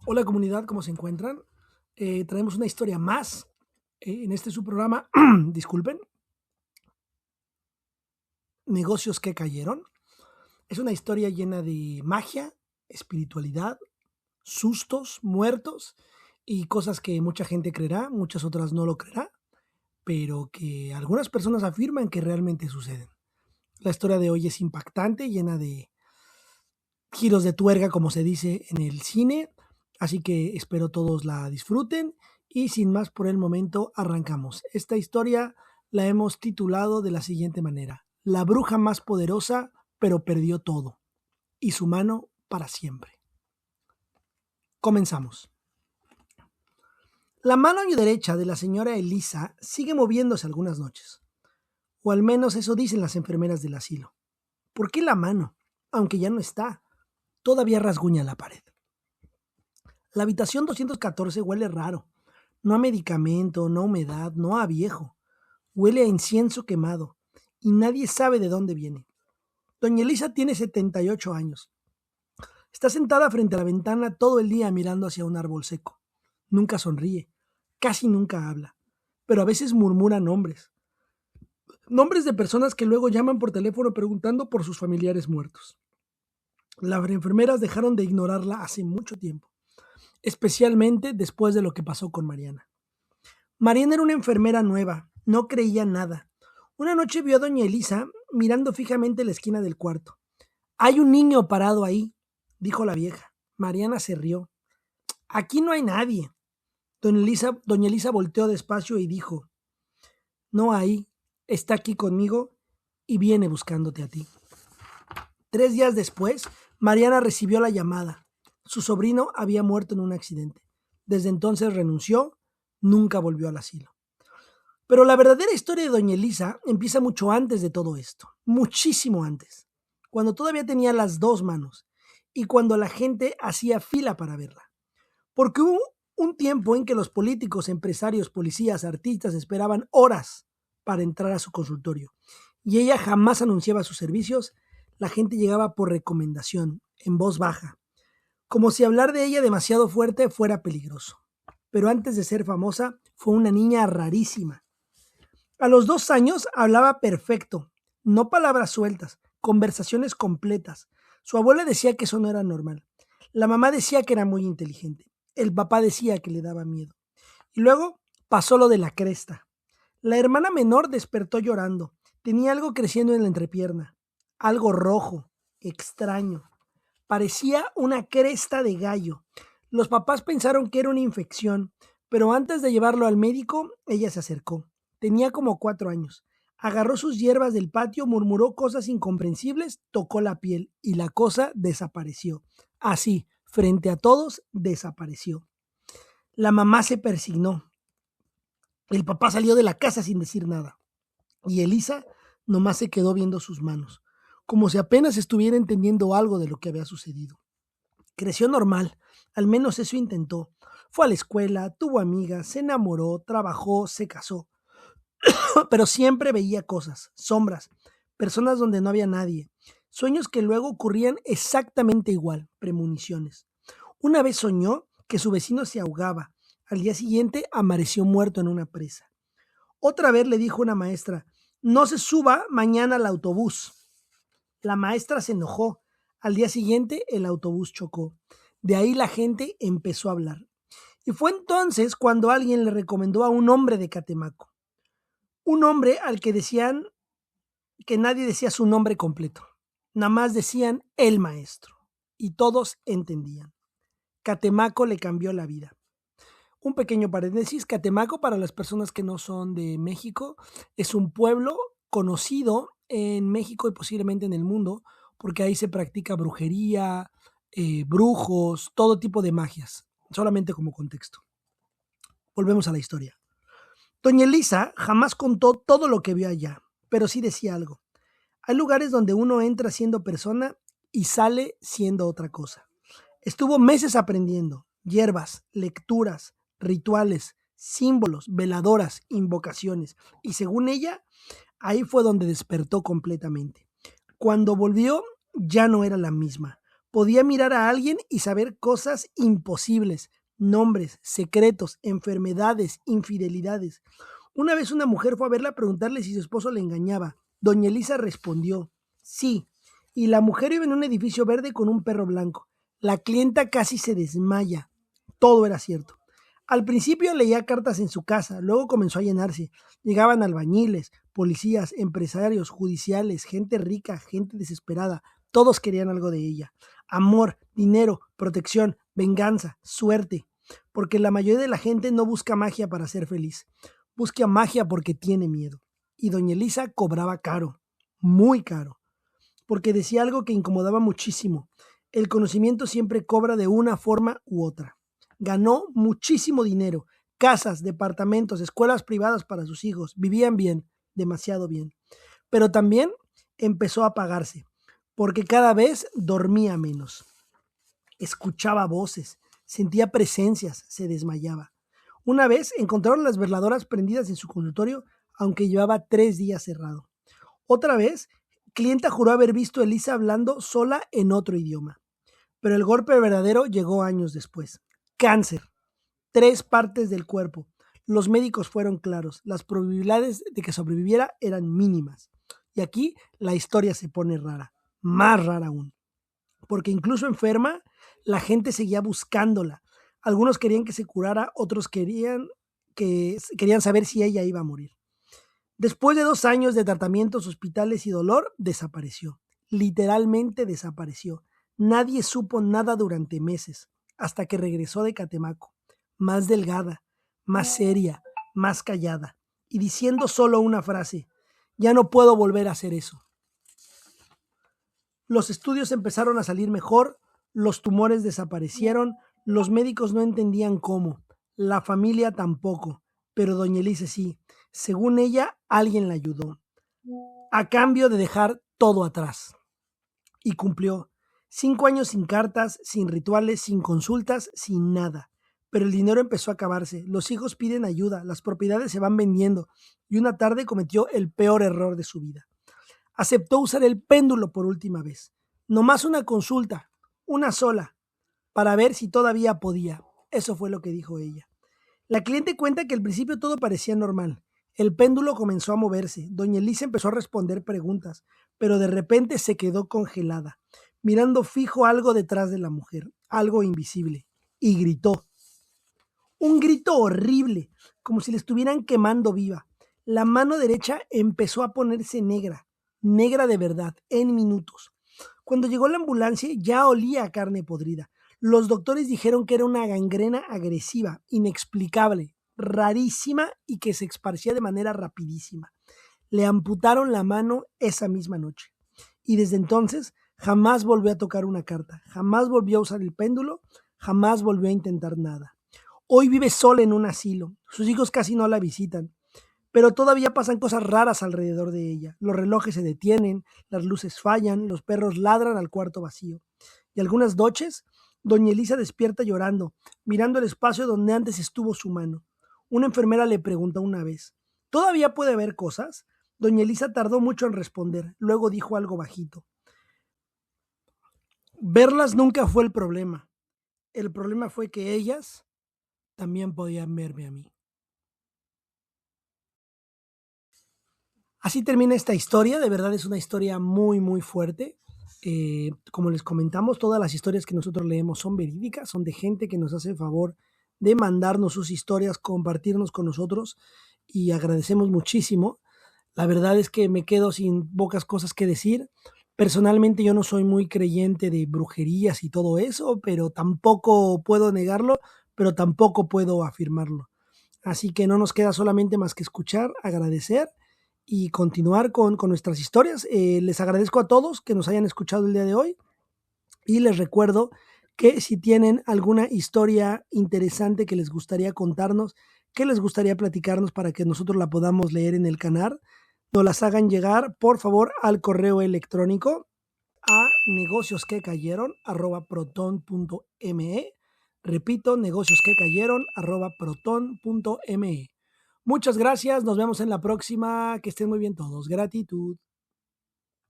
Hola comunidad, ¿cómo se encuentran? Traemos una historia más en este su programa, disculpen, Negocios que cayeron. Es una historia llena de magia, espiritualidad, sustos, muertos y cosas que mucha gente creerá, muchas otras no lo creerá, pero que algunas personas afirman que realmente suceden. La historia de hoy es impactante, llena de giros de tuerca, como se dice en el cine, así que espero todos la disfruten y sin más por el momento arrancamos. Esta historia la hemos titulado de la siguiente manera: La bruja más poderosa, pero perdió todo, y su mano para siempre. Comenzamos. La mano derecha de la señora Elisa sigue moviéndose algunas noches, o al menos eso dicen las enfermeras del asilo. ¿Por qué la mano? Aunque ya no está, todavía rasguña la pared. La habitación 214 huele raro. No a medicamento, no a humedad, no a viejo. Huele a incienso quemado y nadie sabe de dónde viene. Doña Elisa tiene 78 años. Está sentada frente a la ventana todo el día mirando hacia un árbol seco. Nunca sonríe, casi nunca habla, pero a veces murmura nombres. Nombres de personas que luego llaman por teléfono preguntando por sus familiares muertos. Las enfermeras dejaron de ignorarla hace mucho tiempo, especialmente después de lo que pasó con Mariana. Mariana era una enfermera nueva, no creía nada. Una noche vio a doña Elisa mirando fijamente la esquina del cuarto. Hay un niño parado ahí, dijo la vieja. Mariana se rió. Aquí no hay nadie. Doña Elisa volteó despacio y dijo, no hay, está aquí conmigo y viene buscándote a ti. 3 días después, Mariana recibió la llamada. Su sobrino había muerto en un accidente. Desde entonces renunció, nunca volvió al asilo. Pero la verdadera historia de doña Elisa empieza mucho antes de todo esto, muchísimo antes, cuando todavía tenía las dos manos y cuando la gente hacía fila para verla. Porque hubo un tiempo en que los políticos, empresarios, policías, artistas esperaban horas para entrar a su consultorio y ella jamás anunciaba sus servicios. La gente llegaba por recomendación, en voz baja, como si hablar de ella demasiado fuerte fuera peligroso. Pero antes de ser famosa, fue una niña rarísima. A los 2 años hablaba perfecto, no palabras sueltas, conversaciones completas. Su abuela decía que eso no era normal. La mamá decía que era muy inteligente. El papá decía que le daba miedo. Y luego pasó lo de la cresta. La hermana menor despertó llorando. Tenía algo creciendo en la entrepierna. Algo rojo, extraño. Parecía una cresta de gallo. Los papás pensaron que era una infección, pero antes de llevarlo al médico, ella se acercó. Tenía como 4 años. Agarró sus hierbas del patio, murmuró cosas incomprensibles, tocó la piel y la cosa desapareció. Así, frente a todos, desapareció. La mamá se persignó. El papá salió de la casa sin decir nada. Y Elisa nomás se quedó viendo sus manos, como si apenas estuviera entendiendo algo de lo que había sucedido. Creció normal, al menos eso intentó. Fue a la escuela, tuvo amigas, se enamoró, trabajó, se casó. Pero siempre veía cosas, sombras, personas donde no había nadie, sueños que luego ocurrían exactamente igual, premoniciones. Una vez soñó que su vecino se ahogaba. Al día siguiente amaneció muerto en una presa. Otra vez le dijo una maestra, no se suba mañana al autobús. La maestra se enojó. Al día siguiente el autobús chocó. De ahí la gente empezó a hablar. Y fue entonces cuando alguien le recomendó a un hombre de Catemaco. Un hombre al que decían que nadie decía su nombre completo. Nada más decían el maestro. Y todos entendían. Catemaco le cambió la vida. Un pequeño paréntesis, Catemaco, para las personas que no son de México, es un pueblo conocido en México y posiblemente en el mundo, porque ahí se practica brujería, brujos, todo tipo de magias, solamente como contexto. Volvemos a la historia. Doña Elisa jamás contó todo lo que vio allá, pero sí decía algo. Hay lugares donde uno entra siendo persona y sale siendo otra cosa. Estuvo meses aprendiendo, hierbas, lecturas, rituales, símbolos, veladoras, invocaciones, y según ella, ahí fue donde despertó completamente. Cuando volvió, ya no era la misma. Podía mirar a alguien y saber cosas imposibles, nombres, secretos, enfermedades, infidelidades. Una vez una mujer fue a verla a preguntarle si su esposo le engañaba. Doña Elisa respondió, sí, y la mujer vive en un edificio verde con un perro blanco. La clienta casi se desmaya. Todo era cierto. Al principio leía cartas en su casa, luego comenzó a llenarse. Llegaban albañiles, policías, empresarios, judiciales, gente rica, gente desesperada. Todos querían algo de ella. Amor, dinero, protección, venganza, suerte. Porque la mayoría de la gente no busca magia para ser feliz. Busca magia porque tiene miedo. Y doña Elisa cobraba caro, muy caro, porque decía algo que incomodaba muchísimo. El conocimiento siempre cobra de una forma u otra. Ganó muchísimo dinero, casas, departamentos, escuelas privadas para sus hijos, vivían bien, demasiado bien. Pero también empezó a apagarse, porque cada vez dormía menos. Escuchaba voces, sentía presencias, se desmayaba. Una vez encontraron las veladoras prendidas en su consultorio, aunque llevaba 3 días cerrado. Otra vez, clienta juró haber visto a Elisa hablando sola en otro idioma. Pero el golpe verdadero llegó años después. Cáncer. 3 partes del cuerpo. Los médicos fueron claros. Las probabilidades de que sobreviviera eran mínimas. Y aquí la historia se pone rara. Más rara aún. Porque incluso enferma, la gente seguía buscándola. Algunos querían que se curara, otros querían saber si ella iba a morir. Después de 2 años de tratamientos, hospitales y dolor, desapareció. Literalmente desapareció. Nadie supo nada durante meses, hasta que regresó de Catemaco, más delgada, más seria, más callada, y diciendo solo una frase: ya no puedo volver a hacer eso. Los estudios empezaron a salir mejor, los tumores desaparecieron, los médicos no entendían cómo, la familia tampoco, pero doña Elisa sí. Según ella, alguien la ayudó, a cambio de dejar todo atrás. Y cumplió. 5 años sin cartas, sin rituales, sin consultas, sin nada. Pero el dinero empezó a acabarse, los hijos piden ayuda, las propiedades se van vendiendo, y una tarde cometió el peor error de su vida. Aceptó usar el péndulo por última vez. Nomás una consulta, una sola, para ver si todavía podía. Eso fue lo que dijo ella. La cliente cuenta que al principio todo parecía normal. El péndulo comenzó a moverse. Doña Elisa empezó a responder preguntas, pero de repente se quedó congelada, mirando fijo algo detrás de la mujer, algo invisible, y gritó. Un grito horrible, como si le estuvieran quemando viva. La mano derecha empezó a ponerse negra, negra de verdad, en minutos. Cuando llegó la ambulancia ya olía a carne podrida. Los doctores dijeron que era una gangrena agresiva, inexplicable, rarísima y que se esparcía de manera rapidísima. Le amputaron la mano esa misma noche. Y desde entonces jamás volvió a tocar una carta, jamás volvió a usar el péndulo, jamás volvió a intentar nada. Hoy vive sola en un asilo. Sus hijos casi no la visitan. Pero todavía pasan cosas raras alrededor de ella. Los relojes se detienen, las luces fallan, los perros ladran al cuarto vacío. Y algunas noches, doña Elisa despierta llorando, mirando el espacio donde antes estuvo su mano. Una enfermera le preguntó una vez: ¿todavía puede haber cosas? Doña Elisa tardó mucho en responder. Luego dijo algo bajito: verlas nunca fue el problema. El problema fue que ellas también podían verme a mí. Así termina esta historia. De verdad es una historia muy, muy fuerte. Como les comentamos, todas las historias que nosotros leemos son verídicas, son de gente que nos hace el favor de mandarnos sus historias, compartirnos con nosotros, y agradecemos muchísimo. La verdad es que me quedo sin pocas cosas que decir. Personalmente yo no soy muy creyente de brujerías y todo eso, pero tampoco puedo negarlo, pero tampoco puedo afirmarlo. Así que no nos queda solamente más que escuchar, agradecer y continuar con nuestras historias. Les agradezco a todos que nos hayan escuchado el día de hoy, y les recuerdo que si tienen alguna historia interesante que les gustaría contarnos, que les gustaría platicarnos para que nosotros la podamos leer en el canal, nos las hagan llegar por favor al correo electrónico a negociosquecayeron@proton.me. Repito, negociosquecayeron@proton.me. Muchas gracias, nos vemos en la próxima, que estén muy bien todos. Gratitud.